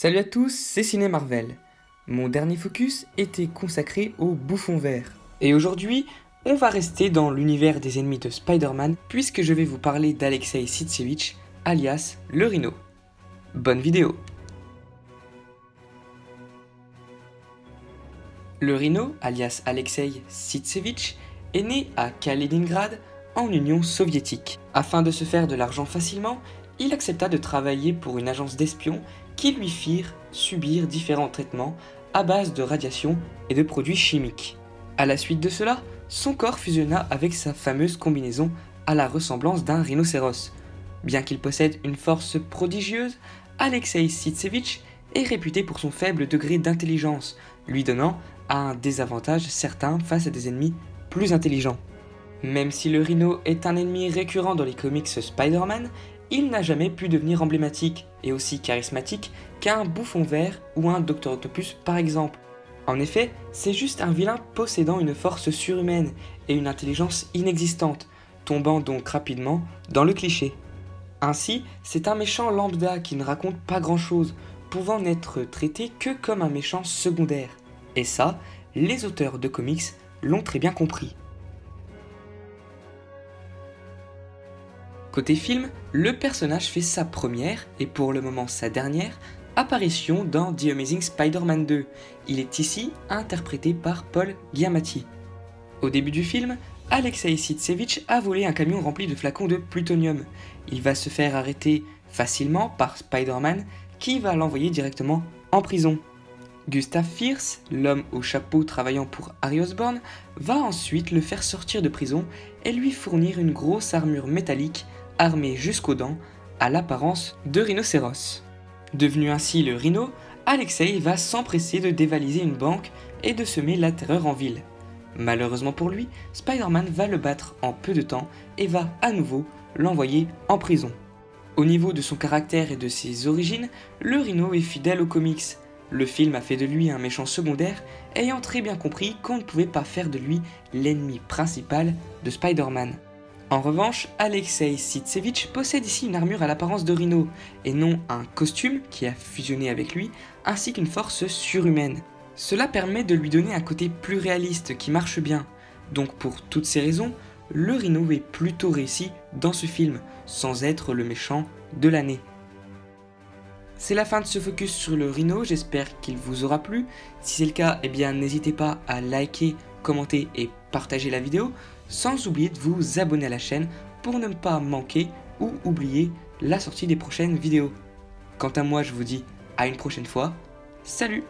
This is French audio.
Salut à tous, c'est Ciné Marvel. Mon dernier focus était consacré au bouffon vert. Et aujourd'hui, on va rester dans l'univers des ennemis de Spider-Man puisque je vais vous parler d'Alexei Sitchevich, alias le Rhino. Bonne vidéo. Le Rhino, alias Alexei Sitchevich, est né à Kaliningrad, en Union soviétique. Afin de se faire de l'argent facilement, il accepta de travailler pour une agence d'espions qui lui firent subir différents traitements à base de radiation et de produits chimiques. À la suite de cela, son corps fusionna avec sa fameuse combinaison à la ressemblance d'un rhinocéros. Bien qu'il possède une force prodigieuse, Alexei Sitchevich est réputé pour son faible degré d'intelligence, lui donnant un désavantage certain face à des ennemis plus intelligents. Même si le Rhino est un ennemi récurrent dans les comics Spider-Man, il n'a jamais pu devenir emblématique et aussi charismatique qu'un bouffon vert ou un Dr Octopus par exemple. En effet, c'est juste un vilain possédant une force surhumaine et une intelligence inexistante, tombant donc rapidement dans le cliché. Ainsi, c'est un méchant lambda qui ne raconte pas grand chose, pouvant n'être traité que comme un méchant secondaire. Et ça, les auteurs de comics l'ont très bien compris. Côté film, le personnage fait sa première, et pour le moment sa dernière, apparition dans The Amazing Spider-Man 2. Il est ici interprété par Paul Giamatti. Au début du film, Alexei Sitchevich a volé un camion rempli de flacons de plutonium. Il va se faire arrêter facilement par Spider-Man qui va l'envoyer directement en prison. Gustav Fierce, l'homme au chapeau travaillant pour Harry Osborn, va ensuite le faire sortir de prison et lui fournir une grosse armure métallique armée jusqu'aux dents, à l'apparence de rhinocéros. Devenu ainsi le Rhino, Alexei va s'empresser de dévaliser une banque et de semer la terreur en ville. Malheureusement pour lui, Spider-Man va le battre en peu de temps et va à nouveau l'envoyer en prison. Au niveau de son caractère et de ses origines, le Rhino est fidèle aux comics. Le film a fait de lui un méchant secondaire, ayant très bien compris qu'on ne pouvait pas faire de lui l'ennemi principal de Spider-Man. En revanche, Alexei Sitchevich possède ici une armure à l'apparence de Rhino, et non un costume qui a fusionné avec lui, ainsi qu'une force surhumaine. Cela permet de lui donner un côté plus réaliste qui marche bien. Donc pour toutes ces raisons, le Rhino est plutôt réussi dans ce film, sans être le méchant de l'année. C'est la fin de ce focus sur le Rhino, j'espère qu'il vous aura plu. Si c'est le cas, eh bien n'hésitez pas à liker, commenter et partager la vidéo, sans oublier de vous abonner à la chaîne pour ne pas manquer ou oublier la sortie des prochaines vidéos. Quant à moi, je vous dis à une prochaine fois, salut!